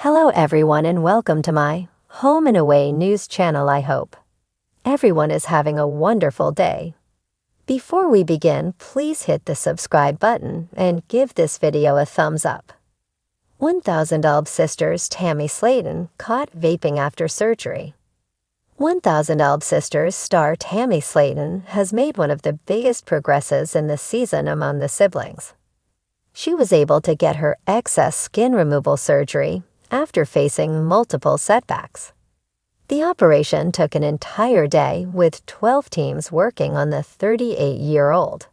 Hello everyone and welcome to my Home and Away news channel. I hope everyone is having a wonderful day. Before we begin, please hit the subscribe button and give this video a thumbs up. 1000 Elb Sisters Tammy Slaton caught vaping after surgery. 1000 Elb Sisters star Tammy Slaton has made one of the biggest progresses in the season among the siblings. She was able to get her excess skin removal surgery after facing multiple setbacks. The operation took an entire day with 12 teams working on the 38-year-old.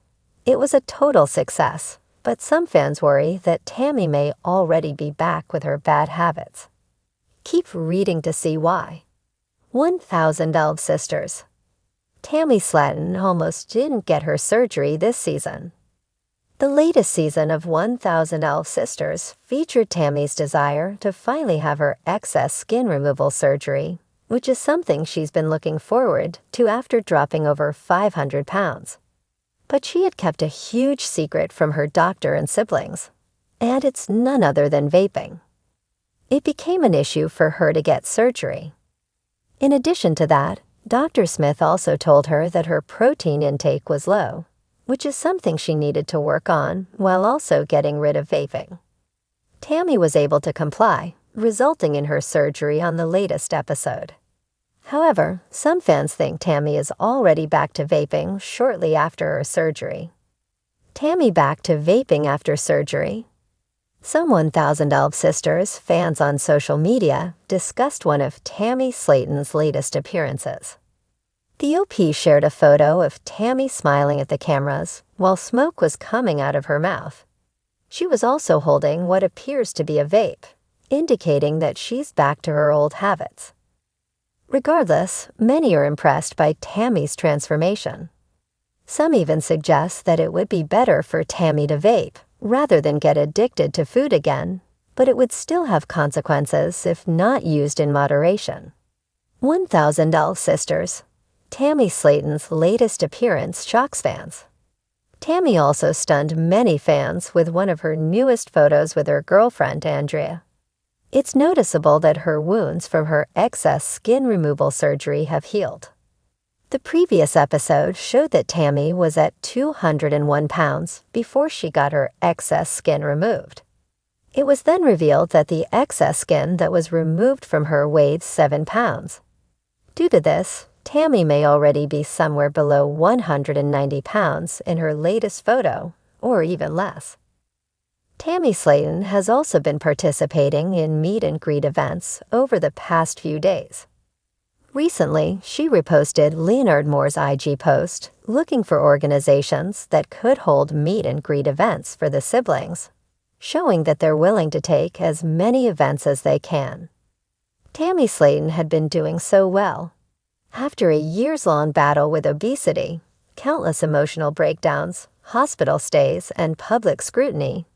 It was a total success, but some fans worry that Tammy may already be back with her bad habits. Keep reading to see why. 1000 Elb Sisters. Tammy Slaton almost didn't get her surgery this season. The latest season of 1000 Elb Sisters featured Tammy's desire to finally have her excess skin removal surgery, which is something she's been looking forward to after dropping over 500 pounds. But she had kept a huge secret from her doctor and siblings, and it's none other than vaping. It became an issue for her to get surgery. In addition to that, Dr. Smith also told her that her protein intake was low, which is something she needed to work on while also getting rid of vaping. Tammy was able to comply, resulting in her surgery on the latest episode. However, some fans think Tammy is already back to vaping shortly after her surgery. Tammy back to vaping after surgery. Some 1000 Elb Sisters fans on social media discussed one of Tammy Slaton's latest appearances. The OP shared a photo of Tammy smiling at the cameras while smoke was coming out of her mouth. She was also holding what appears to be a vape, indicating that she's back to her old habits. Regardless, many are impressed by Tammy's transformation. Some even suggest that it would be better for Tammy to vape rather than get addicted to food again, but it would still have consequences if not used in moderation. 1000 Elb Sisters. Tammy Slaton's latest appearance shocks fans. Tammy also stunned many fans with one of her newest photos with her girlfriend, Andrea. It's noticeable that her wounds from her excess skin removal surgery have healed. The previous episode showed that Tammy was at 201 pounds before she got her excess skin removed. It was then revealed that the excess skin that was removed from her weighed 7 pounds. Due to this, Tammy may already be somewhere below 190 pounds in her latest photo, or even less. Tammy Slaton has also been participating in meet and greet events over the past few days. Recently, she reposted Leonard Moore's IG post looking for organizations that could hold meet and greet events for the siblings, showing that they're willing to take as many events as they can. Tammy Slaton had been doing so well. After a years-long battle with obesity, countless emotional breakdowns, hospital stays, and public scrutiny,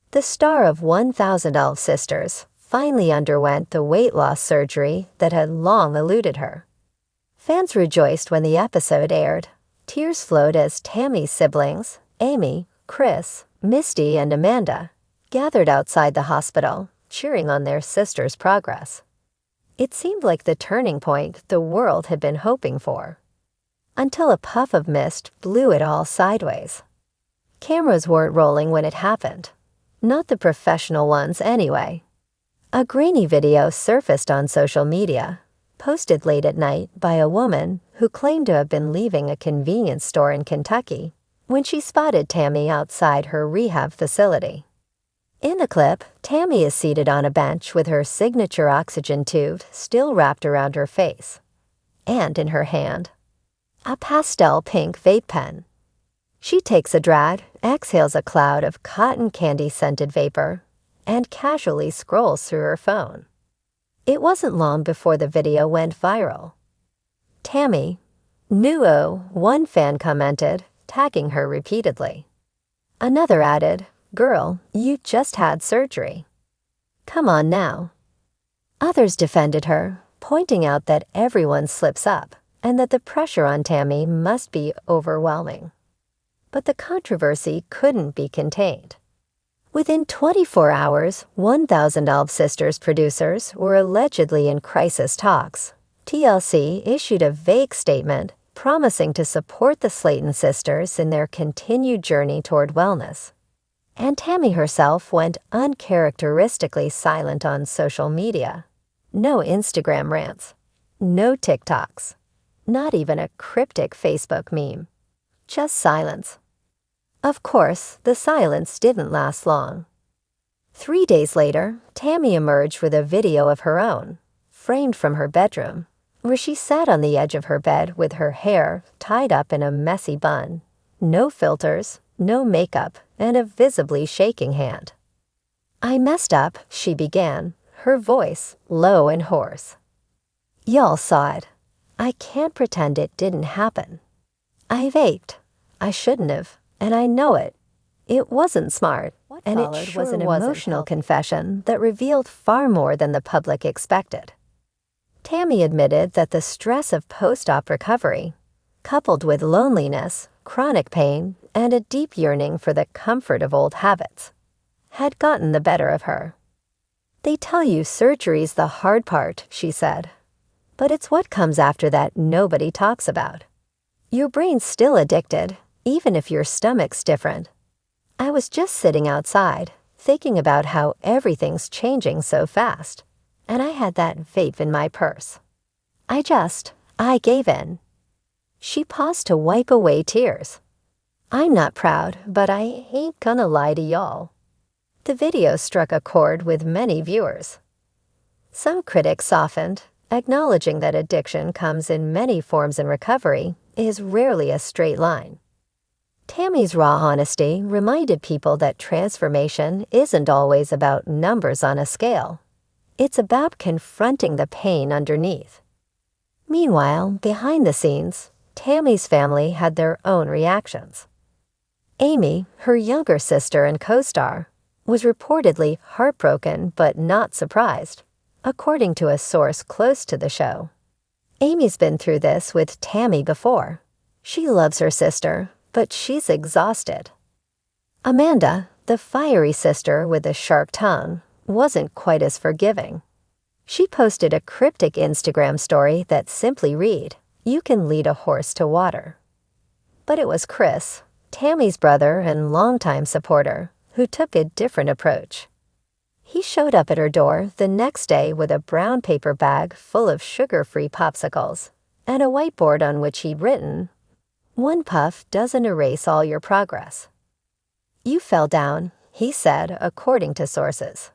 the star of 1000 Elb Sisters finally underwent the weight loss surgery that had long eluded her. Fans rejoiced when the episode aired. Tears flowed as Tammy's siblings, Amy, Chris, Misty, and Amanda, gathered outside the hospital, cheering on their sister's progress. It seemed like the turning point the world had been hoping for, until a puff of mist blew it all sideways. Cameras weren't rolling when it happened. Not the professional ones anyway. A grainy video surfaced on social media, posted late at night by a woman who claimed to have been leaving a convenience store in Kentucky when she spotted Tammy outside her rehab facility. In the clip, Tammy is seated on a bench with her signature oxygen tube still wrapped around her face, and in her hand, a pastel pink vape pen. She takes a drag, exhales a cloud of cotton candy-scented vapor, and casually scrolls through her phone. It wasn't long before the video went viral. Tammy, "Nuo," one fan commented, tagging her repeatedly. Another added, "Girl, you just had surgery. Come on now." Others defended her, pointing out that everyone slips up and that the pressure on Tammy must be overwhelming. But the controversy couldn't be contained. Within 24 hours, 1,000 Alb Sisters producers were allegedly in crisis talks. TLC issued a vague statement promising to support the Slaton sisters in their continued journey toward wellness. And Tammy herself went uncharacteristically silent on social media. No Instagram rants, no TikToks, not even a cryptic Facebook meme. Just silence. Of course, the silence didn't last long. 3 days later, Tammy emerged with a video of her own, framed from her bedroom, where she sat on the edge of her bed with her hair tied up in a messy bun. No filters, no makeup, and a visibly shaking hand. "I messed up," she began, her voice low and hoarse. "Y'all saw it. I can't pretend it didn't happen. I vaped. I shouldn't have. And I know it. It wasn't smart, and it sure was an emotional confession that revealed far more than the public expected." Tammy admitted that the stress of post-op recovery, coupled with loneliness, chronic pain, and a deep yearning for the comfort of old habits, had gotten the better of her. "They tell you surgery's the hard part," she said, "but it's what comes after that nobody talks about. Your brain's still addicted, even if your stomach's different. I was just sitting outside, thinking about how everything's changing so fast, and I had that vape in my purse. I gave in." She paused to wipe away tears. "I'm not proud, but I ain't gonna lie to y'all." The video struck a chord with many viewers. Some critics softened, acknowledging that addiction comes in many forms and recovery is rarely a straight line. Tammy's raw honesty reminded people that transformation isn't always about numbers on a scale. It's about confronting the pain underneath. Meanwhile, behind the scenes, Tammy's family had their own reactions. Amy, her younger sister and co-star, was reportedly heartbroken but not surprised, according to a source close to the show. Amy's been through this with Tammy before. She loves her sister, but she's exhausted. Amanda, the fiery sister with a sharp tongue, wasn't quite as forgiving. She posted a cryptic Instagram story that simply read, "You can lead a horse to water." But it was Chris, Tammy's brother and longtime supporter, who took a different approach. He showed up at her door the next day with a brown paper bag full of sugar-free popsicles and a whiteboard on which he'd written, "One puff doesn't erase all your progress." "You fell down," he said, according to sources.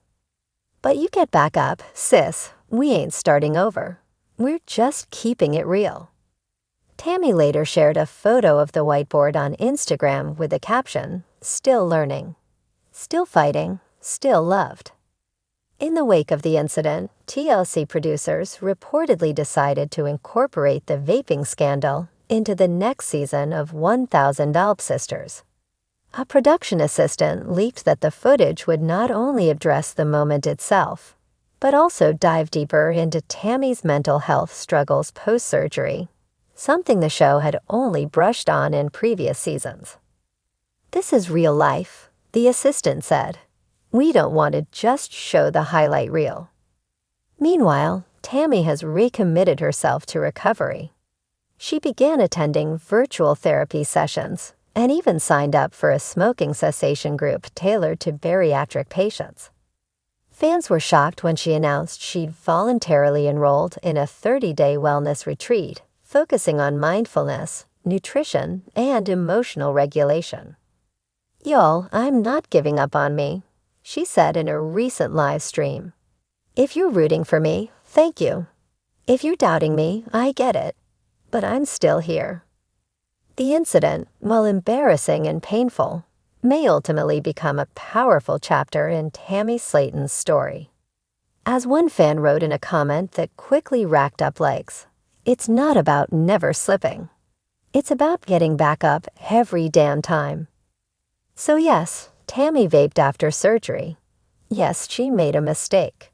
"But you get back up, sis. We ain't starting over. We're just keeping it real." Tammy later shared a photo of the whiteboard on Instagram with the caption, "Still learning. Still fighting. Still loved." In the wake of the incident, TLC producers reportedly decided to incorporate the vaping scandal into the next season of 1,000 Alb Sisters. A production assistant leaked that the footage would not only address the moment itself, but also dive deeper into Tammy's mental health struggles post-surgery, something the show had only brushed on in previous seasons. "This is real life," the assistant said. "We don't want to just show the highlight reel." Meanwhile, Tammy has recommitted herself to recovery. She began attending virtual therapy sessions and even signed up for a smoking cessation group tailored to bariatric patients. Fans were shocked when she announced she'd voluntarily enrolled in a 30-day wellness retreat focusing on mindfulness, nutrition, and emotional regulation. "Y'all, I'm not giving up on me," she said in a recent live stream. "If you're rooting for me, thank you. If you're doubting me, I get it. But I'm still here." The incident, while embarrassing and painful, may ultimately become a powerful chapter in Tammy Slaton's story. As one fan wrote in a comment that quickly racked up likes, "It's not about never slipping. It's about getting back up every damn time." So yes, Tammy vaped after surgery. Yes, she made a mistake.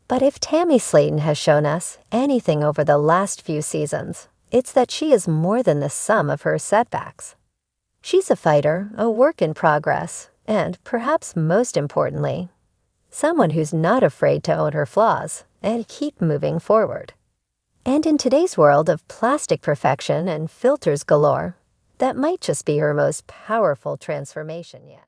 But if Tammy Slaton has shown us anything over the last few seasons, it's that she is more than the sum of her setbacks. She's a fighter, a work in progress, And perhaps most importantly, someone who's not afraid to own her flaws and keep moving forward. And in today's world of plastic perfection and filters galore, that might just be her most powerful transformation yet.